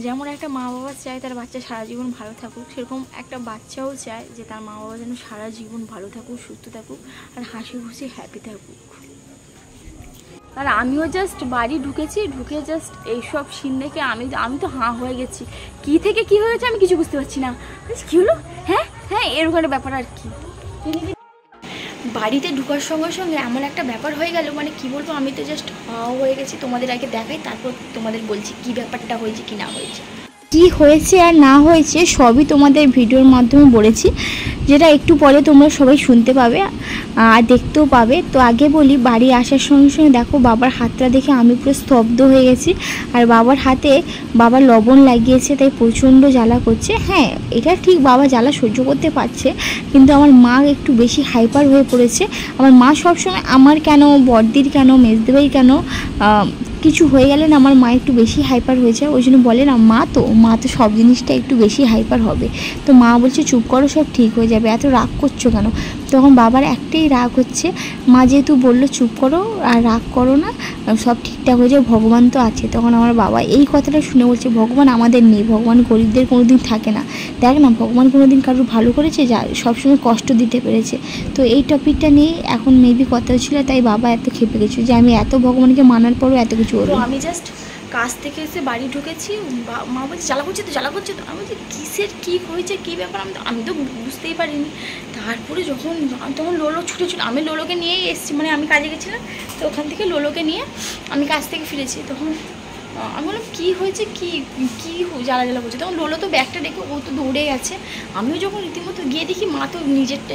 যেমন একটা মা বাবা চায় তার বাচ্চা সারা জীবন ভালো থাকুক, সেরকম একটা বাচ্চাও চায় যে তার মা বাবা যেন সারা জীবন ভালো থাকুক, সুস্থ থাকুক আর হাসি খুশি হ্যাপি থাকুক। আর আমিও জাস্ট বাড়ি ঢুকেছি, ঢুকে জাস্ট এইসব সিন দেখে আমি তো হাঁ হয়ে গেছি। কি থেকে কি হয়েছে আমি কিছু বুঝতে পারছি না। কী হলো? হ্যাঁ হ্যাঁ, এরকম একটা ব্যাপার আর কি। বাড়িতে ঢোকার সঙ্গে সঙ্গে এমন একটা ব্যাপার হয়ে গেল, মানে কি বলবো, আমি তো জাস্ট হাঁ হয়ে গেছি। তোমাদের আগে দেখাই, তারপর তোমাদের বলছি কি ব্যাপারটা হয়েছে কি না হয়েছে। কি হয়েছে আর না হয়েছে সবই তোমাদের ভিডিওর মাধ্যমে বলেছি, যেটা একটু পরে তোমরা সবাই শুনতে পাবে আর দেখতেও পাবে। তো আগে বলি, বাড়ি আসার সঙ্গে সঙ্গে দেখো বাবার হাতটা দেখে আমি পুরো স্তব্ধ হয়ে গেছি। আর বাবার হাতে বাবা লবণ লাগিয়েছে, তাই প্রচণ্ড জ্বালা করছে। হ্যাঁ, এটা ঠিক, বাবা জ্বালা সহ্য করতে পারছে, কিন্তু আমার মা একটু বেশি হাইপার হয়ে পড়েছে। আমার মা সবসময় আমার কেন, বড়দির কেন, মেজদেবাই কেন, কিছু হয়ে গেলে না আমার মা একটু বেশি হাইপার হয়ে যায়। ওই জন্য বলে না, মা তো সব জিনিসটা একটু বেশি হাইপার হবে। তো মা বলছে চুপ করো, সব ঠিক হয়ে যাবে, এত রাগ করছো কেন? তখন বাবার একটাই রাগ হচ্ছে, মা যেহেতু বললো চুপ করো আর রাগ করো না, সব ঠিকঠাক হয়ে যাবে, ভগবান তো আছে। তখন আমার বাবা এই কথাটা শুনে বলছে, ভগবান আমাদের নেই, ভগবান গরিবদের কোনো দিন থাকে না। দেখ না, ভগবান কোনো দিন কারোর ভালো করেছে, যা সবসময় কষ্ট দিতে পেরেছে। তো এই টপিকটা নিয়ে এখন মেবি কথা ছিল, তাই বাবা এত খেপে গেছে যে আমি এত ভগবানকে মানার পরও এত কিছু হলো। আমি জাস্ট কাজ থেকে এসে বাড়ি ঢুকেছি, মা বলছে জ্বালা করছে তো, জ্বালা করছে তো। আমি বলছি কিসের কী হয়েছে, কী ব্যাপার, আমি তো বুঝতেই পারিনি। তারপরে তখন লোলো ছুটে আমি লোলোকে নিয়েই এসেছি, মানে আমি কাজে গেছিলাম, তো ওখান থেকে লোলোকে নিয়ে আমি কাজ থেকে ফিরেছি। তখন আমি বললাম কী হয়েছে, কী জ্বালা করছে। তখন লোলো তো ব্যাগটা রেখে ও তো দৌড়ে গেছে। আমিও যখন রীতিমতো গিয়ে দেখি মা তো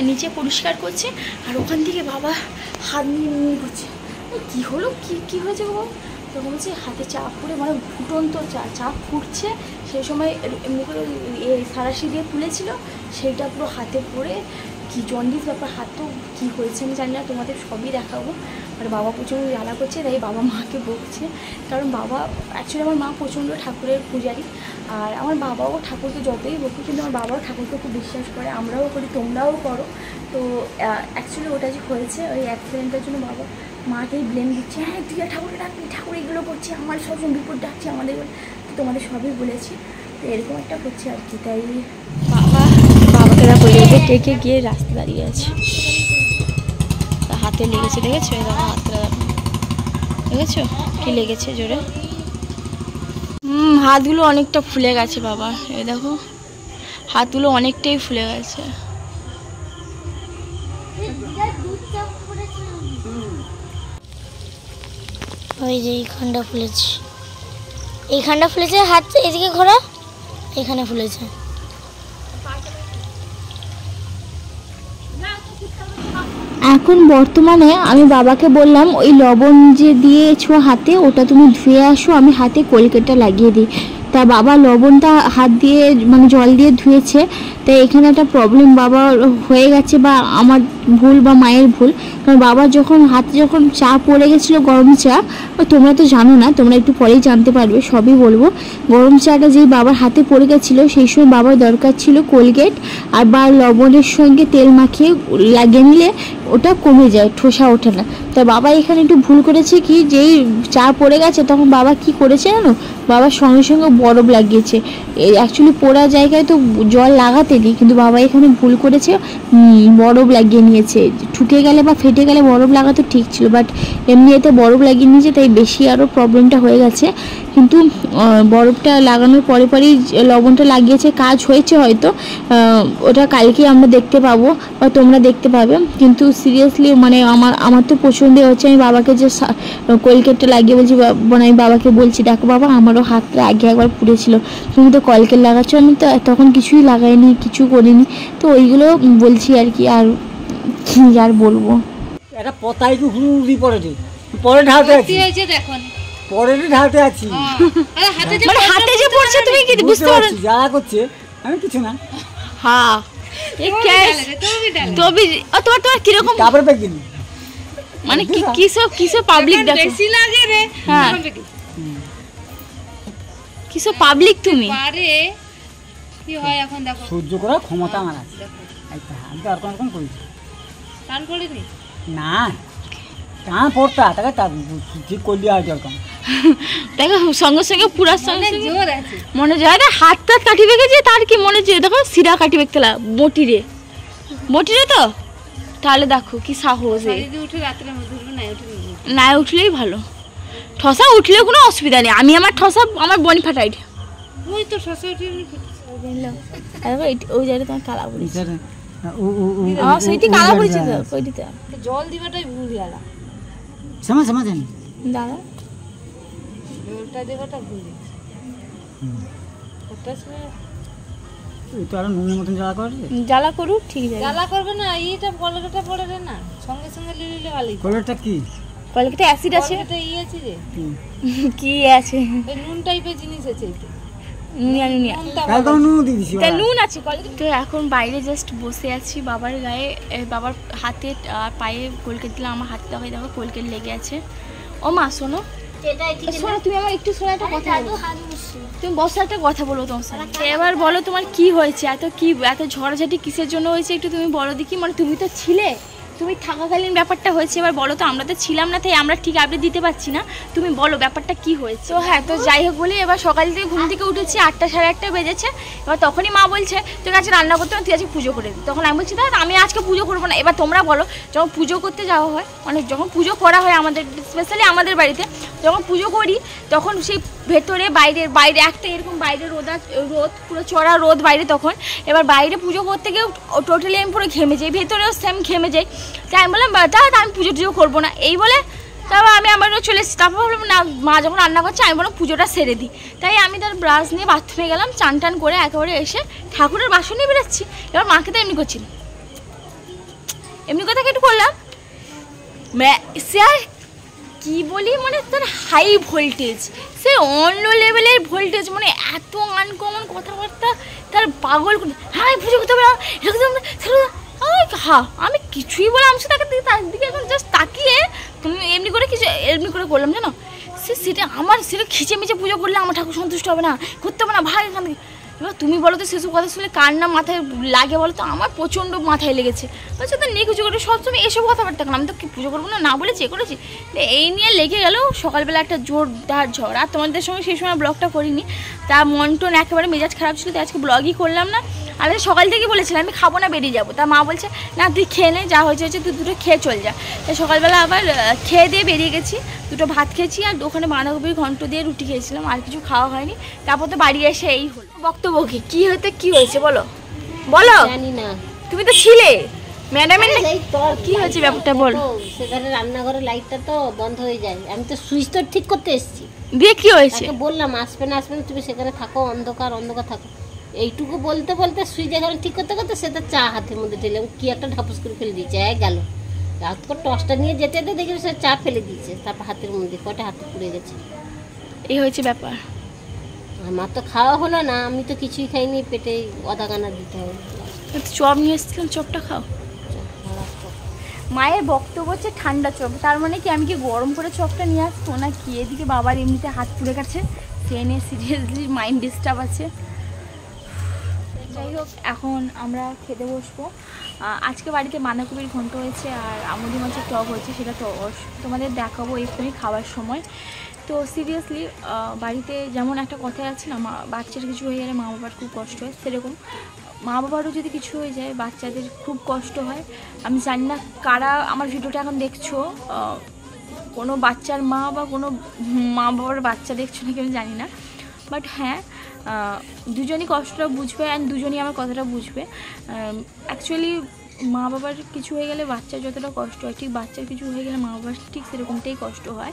নিচে পরিষ্কার করছে, আর ওখান থেকে বাবা হাত নিয়ে করছে। কী হলো, কী হয়েছে গো? তখন বলছে হাতে চাপ পড়ে, মানে ফুটন্ত চাপ ফুটছে, সেই সময় এমনি করে সারাশি দিয়ে তুলেছিল, সেইটা পুরো হাতে পড়ে কি জন্ডিস ব্যাপার। হাত তো কী হয়েছে আমি জানি না, তোমাদের সবই দেখাবো। আর বাবা প্রচণ্ড জ্বালা করছে, তাই বাবা মাকে বকছে, কারণ বাবা অ্যাকচুয়ালি আমার মা প্রচণ্ড ঠাকুরের পূজারী। আর আমার বাবাও ঠাকুরকে যতই বকুক, কিন্তু আমার বাবাও ঠাকুরকে খুব বিশ্বাস করে, আমরাও করি, তোমরাও করো। তো অ্যাকচুয়ালি ওটা যে হয়েছে ওই অ্যাক্সিডেন্টের জন্য বাবা মাকেই ব্লেম দিচ্ছে, হ্যাঁ তুই ঠাকুরে ডাকবি, ঠাকুর এগুলো করছি, আমার সবসময় বিপদ ডাকছে আমাদের। তো তোমাদের সবই বলেছি, তো এরকম একটা হচ্ছে আর কি। তাই বাবাকে দেখো টেকে গিয়ে রাস্তা দাঁড়িয়ে আছে, হাতে লেগেছে, দেখেছো? এই দেখো হাতটা দেখেছো কি লেগেছে জোরে। হাতগুলো অনেকটা ফুলে গেছে বাবা, এই দেখো হাতগুলো অনেকটাই ফুলে গেছে। ওই যে এইখানটা ফুলেছে, এইখানটা ফুলেছে, হাত এদিকে ঘোরা, এখানে ফুলেছে। এখন বর্তমানে আমি বাবাকে বললাম ওই লবণ যে দিয়েছো হাতে, ওটা তুমি ধুয়ে আসো, আমি হাতে কলকেটটা লাগিয়ে দিই। তা বাবা লবণটা হাত দিয়ে মানে জল দিয়ে ধুয়েছে, তাই এখানে একটা প্রবলেম বাবা হয়ে গেছে, বা আমার ভুল বা মায়ের ভুল। কারণ বাবার হাতে যখন চা পড়ে গেছিলো, গরম চা, তোমরা তো জানো না, তোমরা একটু পরেই জানতে পারবে, সবই বলবো। গরম চাটা যেই বাবার হাতে পড়ে গেছিলো, সেই সময় বাবার দরকার ছিল কোলগেট, আর বা লবণের সঙ্গে তেল মাখিয়ে লাগিয়ে নিলে ওটা কমে যায়, ঠোসা ওঠে না। তা বাবা এখানে একটু ভুল করেছে কি, যেই চা পড়ে গেছে তখন বাবা কি করেছে জানো, বাবার সঙ্গে সঙ্গে বরফ লাগিয়েছে। অ্যাকচুয়ালি পোড়া জায়গায় তো জল লাগাতে নেই, কিন্তু বাবা এখানে ভুল করেছে, বরফ লাগিয়ে নিয়েছে। ঠুকে গেলে বা ফেটে গেলে বরফ লাগাতে ঠিক ছিল, বাট এমনি এতে বরফ লাগিয়ে নিয়েছে, তাই বেশি আরও প্রবলেমটা হয়ে গেছে। কিন্তু বরফটা লাগানোর পরে পরেই লবণটা লাগিয়েছে, কাজ হয়েছে হয়তো, ওটা কালকে আমরা দেখতে পাবো বা তোমরা দেখতে পাবে। কিন্তু সিরিয়াসলি মানে আমার তো পছন্দ হচ্ছে। আমি বাবাকে যে কলকেটটা লাগিয়ে বলছি, মানে আমি বাবাকে বলছি, দেখো বাবা আমারও হাতটা আগে একবার পুড়েছিল, তুমি তো কলকেট লাগাচ্ছ, আমি তো তখন কিছুই লাগাইনি, কিছু করিনি। তো ওইগুলো বলছি আর কি, আর কি আর বলবো। এটা পতাই তো হুড়ি পরে ঢালতে আছি, পরে ঢালতে আছি, মানে হাতে যে পড়ছে তুমি কি বুঝতে পারছো? জ্বালা করছে, আমি কিছু না। হ্যাঁ তোমার কিরকম কাপড় ব্যাগ দিন, মানে কিসব পাবলিক দেখো বেশি লাগে রে। হ্যাঁ কিসব পাবলিক তুমি পারে কি হয় এখন দেখো, সহ্য করার ক্ষমতা আমার আছে। আমি তো আর কোন করি টান করিনি না, টান পড়তা তাকে ঠিক করলি আর এরকম দেখো সঙ্গে সঙ্গে পুরার সঙ্গে মনে যায় না হাত টাত কাটি বেঁকেছে, তার কি মনে হচ্ছে দেখো সিরা কাটি বেঁকতলা বটিরে তো, তাহলে দেখো কি সাহস। না উঠলেই ভালো, ঠসা উঠলেও কোনো অসুবিধা নেই। আমি আমার ঠসা আমার বনি ফাটাই ওই তো ঠসা উঠে ওই জায়গাটা তোমার কালা বলেছে, সেইটি কালা বলেছে তো ওইটিতে জল দিবাটাই ভুল গেল। সময় সময় দেন দাদা ওটা দেবাটা ভুল ওটা তো আর নুনের মতন জ্বালা করে, জ্বালা করুক ঠিক আছে, জ্বালা করবে না। এইটা কলকাতা পড়ে রে না, সঙ্গে সঙ্গে লিলে ভালোই। কলকাতা কি কলকাতা অ্যাসিড আছে, এটা ই আছে রে, কি আছে এই নুন টাইপের জিনিস আছে এটা, নুন আছে। তো এখন বাইরে জাস্ট বসে আছি, বাবার গায়ে বাবার হাতে পায়ে কোলকেট দিলাম, আমার হাতে দেখো দেখো কোলকেট লেগে আছে। ও মা শোনো শোনো, তুমি আমার একটু শোনো একটা কথা বলো, তুমি বসে একটা কথা বলবো তোমার সাথে। এবার বলো তোমার কি হয়েছে, এত ঝড়ঝাটি কিসের জন্য হয়েছে একটু তুমি বলো দেখি। মানে তুমি তো ছিলে, তুমি থাকাকালীন ব্যাপারটা হয়েছে, এবার বলো তো। আমরা তো ছিলাম না, তাই আমরা ঠিক আপডেট দিতে পারছি না, তুমি বলো ব্যাপারটা কি হয়েছে। তো হ্যাঁ, তো যাই হোক বলি, এবার সকাল থেকে ঘুম থেকে উঠেছি 8টা সাড়ে 8টা বেজেছে। এবার তখনই মা বলছে তোর কাছে রান্না করতে হবে, তুই আজকে পুজো করে দিই। তখন আমি বলছি দাদা আমি আজকে পুজো করবো না। এবার তোমরা বলো, যখন পুজো করতে যাওয়া হয়, মানে যখন পুজো করা হয় আমাদের, স্পেশালি আমাদের বাড়িতে যখন পুজো করি, তখন সেই ভেতরে বাইরে একটা এরকম বাইরে রোদ পুরো চড়া রোদ বাইরে, তখন এবার বাইরে পুজো করতে গিয়েও টোটালি আমি পুরো ঘেমে যাই, ভেতরেও সেম ঘেমে যাই। তাই আমি বললাম দাদা আমি পুজো টুজো করবো না, এই বলে তারপর আমি আমার চলে এসেছি। তারপর ভাবলাম না, মা যখন রান্না করছে আমি বললাম পুজোটা সেরে দিই। তাই আমি তার ব্রাশ নিয়ে বাথরুমে গেলাম, চান টান করে একেবারে এসে ঠাকুরের বাসন নিয়ে বেরোচ্ছি। এবার মাকে তো এমনি করছি, এমনি কথা একটু করলাম, সে আর কি বলি, মানে তার হাই ভোল্টেজ, সে অন্য লেভেলের ভোল্টেজ, মানে এত আনকমন কথাবার্তা, তার পাগল করে। হ্যাঁ পুজো করতে হবে, হ্যাঁ আমি কিছুই বললাম, সে তার দিকে এখন জাস্ট তাকিয়ে এমনি করে করলাম জানো। সেটা আমার সেটা খিচেমিচে পুজো করলে আমার ঠাকুর সন্তুষ্ট হবে না, করতে হবে না, ভাগ এখান থেকে। এবার তুমি বলো তো সেসব কথা শুনলে কার না মাথায় লাগে বলো তো? আমার প্রচণ্ড মাথায় লেগেছে। বলছে তো নিয়ে কিছু করে সবসময় এসব কথাবার্তা কেন, আমি তো কি পুজো করবো না বলে চেয়ে করেছি। এই নিয়ে লেগে গেল সকালবেলা একটা জোরদার ঝড়। আর তোমাদের সঙ্গে সেই সময় ব্লগটা করিনি, তা মন টন একেবারে মেজাজ খারাপ ছিল, তাই আজকে ব্লগই করলাম না। আর সকাল থেকে বলেছিলাম আমি খাবো না, বেরিয়ে যাবো। তা মা বলছে না তুই খেয়ে নে, যা হয়েছে তুই দুটো খেয়ে চল যা। তাই সকালবেলা আবার খেয়ে দিয়ে বেরিয়ে গেছি, দুটো ভাত খেয়েছি আর ওখানে বাঁধাকপির ঘন্ট দিয়ে রুটি খেয়েছিলাম, আর কিছু খাওয়া হয়নি। তারপর তো বাড়ি এসে এই হলো বক্তব্য। কি হয়েছে বলো জানি না, তুমি তো ছিলে ম্যাডামের, কি হয়েছে ব্যাপারটা বল। সেখানে রান্নাঘরের লাইটটা তো বন্ধ হয়ে যায়, আমি তো সুইচ তো ঠিক করতে এসেছি, দিয়ে কি হয়েছে বললাম আসবে না তুমি সেখানে থাকো, অন্ধকার থাকো, এইটুকু বলতে বলতে সুইচ এখানে ঠিক করতে সে তার চা হাতের মধ্যে ঢেলে কি একটা ঢাপস করে ফেলে দিয়েছে, গেল তারপর টসটা নিয়ে যেতে দেখি সে চা ফেলে দিয়েছে, তারপর হাতের মধ্যে কটা হাতে পুড়ে গেছে। এই হয়েছে ব্যাপার। আমার তো খাওয়া হলো না, আমি তো কিছুই খাইনি, পেটে অদাগানা দিতে হবে। চপ নিয়ে এসেছিলাম, চপটা খাও। মায়ের বক্তব্য হচ্ছে ঠান্ডা চপ, তার মানে কি আমি কি গরম করে চপটা নিয়ে আসবো না কি? এদিকে বাবার এমনিতে হাত পুড়ে গেছে, সে নিয়ে সিরিয়াসলি মাইন্ড ডিস্টার্ব আছে। যাই হোক এখন আমরা খেতে বসবো। আজকে বাড়িতে বাঁধাকপির ঘন্ট হয়েছে আর আমুদি মাছের টক হয়েছে, সেটা তো তোমাদের দেখাবো এক্ষুনি খাওয়ার সময়। তো সিরিয়াসলি বাড়িতে যেমন একটা কথাই আছে না, বাচ্চার কিছু হয়ে গেলে মা বাবার খুব কষ্ট হয়, সেরকম মা বাবারও যদি কিছু হয়ে যায় বাচ্চাদের খুব কষ্ট হয়। আমি জানি না কারা আমার ভিডিওটা এখন দেখছো, কোনো বাচ্চার মা বা কোনো মা বাবার বাচ্চা দেখছো নাকি আমি জানি না, বাট হ্যাঁ দুজনই কষ্টটা বুঝবে অ্যান্ড দুজনই আমার কথাটা বুঝবে। অ্যাকচুয়ালি মা বাবার কিছু হয়ে গেলে বাচ্চার যতটা কষ্ট হয়, ঠিক বাচ্চার কিছু হয়ে গেলে মা বাবার ঠিক সেরকমটাই কষ্ট হয়।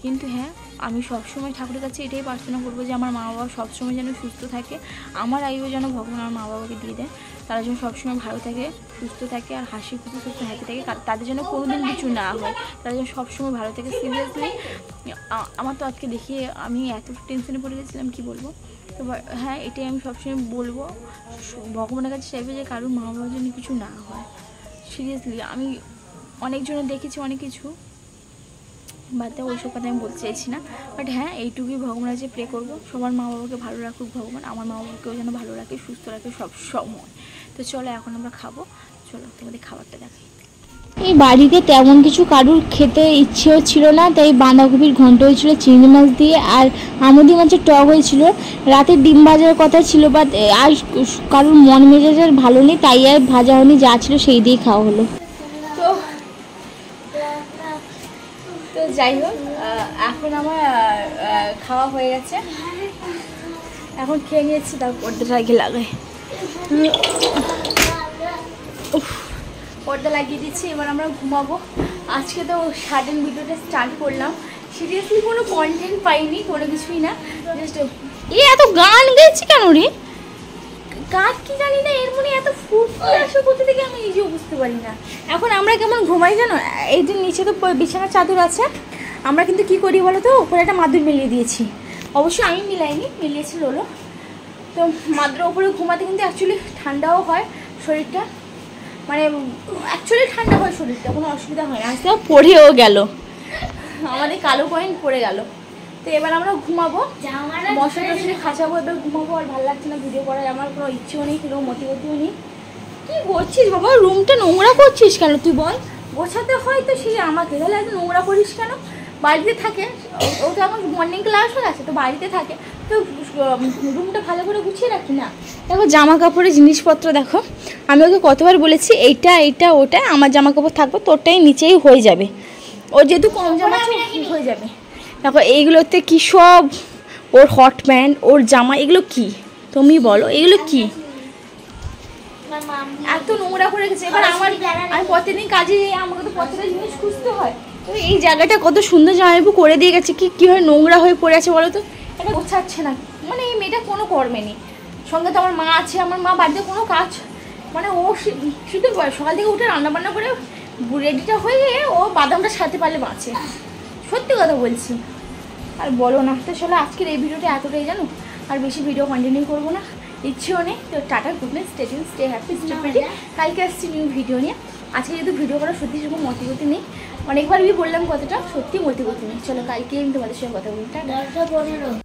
কিন্তু হ্যাঁ আমি সবসময় ঠাকুরের কাছে এটাই প্রার্থনা করবো যে আমার মা বাবা সবসময় যেন সুস্থ থাকে, আমার আয়ু যেন ভগবান আমার মা বাবাকে দিয়ে দেয়, তারা যেন সবসময় ভালো থাকে, সুস্থ থাকে আর হাসি খুশি সুস্থ হ্যাপি থাকে, তাদের জন্য কোনোদিন কিছু না হয়, তারা যেন সবসময় ভালো থাকে। সিরিয়াসলি আমার তো আজকে দেখিয়ে আমি এত টেনশনে পড়ে গেছিলাম কি বলবো। তো হ্যাঁ এটাই আমি সবসময় বলবো, ভগবানের কাছে চাইবে যে কারোর মা বাবার জন্য কিছু না হয়। সিরিয়াসলি আমি অনেকজনের দেখেছি অনেক কিছু, বাদ ওইসব কথা আমি বলতে চাইছি না, বাট হ্যাঁ এইটুকুই ভগবানের কাছে প্রে করবো সবার মা বাবাকে ভালো রাখুক ভগবান, আমার মা বাবাকেও যেন ভালো রাখে, সুস্থ রাখে সব সময়। তো চলো এখন আমরা খাবো, চলো তোমাদের খাবারটা দেখাই। এই বাড়িতে তেমন কিছু কারুর খেতে ইচ্ছেও ছিল না, তাই বাঁধাকপির ঘন্ট হয়েছিল চিংড়ি মাছ দিয়ে, আর আমুদি মাছের টক হয়েছিল। রাতে ডিম ভাজার কথা ছিল, বাট আর কারুর মন মেজাজ আর ভালো নেই, তাই আর ভাজা হয়নি, যা ছিল সেই দিয়েই খাওয়া হলো। তো যাই হোক, এখন আমার খাওয়া হয়ে গেছে, এখন খেয়ে নিয়েছি, তারপর পর্দাটা আগে লাগাই। পর্দা লাগিয়ে দিচ্ছি, এবার আমরা ঘুমাবো। আজকে তো সাডেন ভিডিওটা স্টার্ট করলাম, সিরিয়াসলি কোনো কন্টেন্ট পাইনি, কোনো কিছুই না, জাস্ট এত গান গেয়েছি কেন রে, গান কি জানি না, এর মনে এত ফুটফুট আসে কোথা থেকে আমি নিজেও বুঝতে পারি না। এখন আমরা কেমন ঘুমাই জানো, এই যে নিচে তো বিছানার চাদর আছে, আমরা কিন্তু কি করি বলো তো, ওপরে একটা মাদুর মিলিয়ে দিয়েছি, অবশ্যই আমি মিলাইনি, মিলিয়েছি লোলো। তো মাদুরের ওপরে ঘুমাতে কিন্তু অ্যাকচুয়ালি ঠান্ডাও হয় শরীরটা, মানে অ্যাকচুয়ালি ঠান্ডা হয় শরীরটা, কোনো অসুবিধা হয় না। আজকে পড়েও গেল, আমাদের কালো পয়েন্ট পড়ে গেল। তো এবার আমরা ঘুমাবো, মশা টশারে খাঁচাবো, এবার ঘুমাবো। আর ভালো লাগছে না ভিডিও করার, আমার কোনো ইচ্ছেও নেই, কোনো মতিগতিও নেই। কী করছিস বাবা, রুমটা নোংরা করছিস কেন তুই বল? গোছাতে হয় তো সেই আমাকে, তাহলে এত নোংরা করিস কেন? বাড়িতে থাকে, ও তো এখন মর্নিং ক্লাস হয়ে গেছে, তো বাড়িতে থাকে, তো রুমটা ভালো করে গুছিয়ে রাখি না। দেখো জামা কাপড়ের জিনিসপত্র দেখো, আমি ওকে কতবার বলেছি এইটা এইটা ওটা, আমার জামা কাপড় থাকবে, তোরটাই নিচেই হয়ে যাবে, ওর যেহেতু কম জামা হয়ে যাবে। দেখো এইগুলোতে কী সব, ওর হট প্যান্ট, ওর জামা, এগুলো কি তুমি বলো, এগুলো কি এত নোংরা করে রেখেছে। এবার আমি প্রতিদিন কাজে যাই, আমাকে তো প্রত্যেকটা জিনিস খুঁজতে হয়। তো এই জায়গাটা কত সুন্দর জামাইবু করে দিয়ে গেছে, কীভাবে নোংরা হয়ে পড়ে আছে বলো তো, এটা গোছাচ্ছে না, মানে এই মেয়েটা কোনো কর্মে নেই। সঙ্গে তো আমার মা আছে, আমার মা বাড়িতে কোনো কাজ, মানে ও শুধু সকাল থেকে উঠে রান্নাবান্না করে রেডিটা হয়ে গিয়ে ও বাদামটা সারতে পারলে বাঁচে, সত্যি কথা বলছি। আর বলো না, তো চলো আজকের এই ভিডিওটা এতটাই, জানো, আর বেশি ভিডিও কন্টিনিউ করবো না, ইচ্ছেও নেই। তো tata, good night, stay tune, stay happy, stay pretty. কালকে আসছি নিউ ভিডিও নিয়ে। আজকে যেহেতু ভিডিও করা সত্যি সেরকম মতিগতি নেই, অনেকবার বললাম কথাটা, সত্যি মতিগতি নেই। চলো কালকে আমি তোমাদের সঙ্গে কথা বলি, টাটা।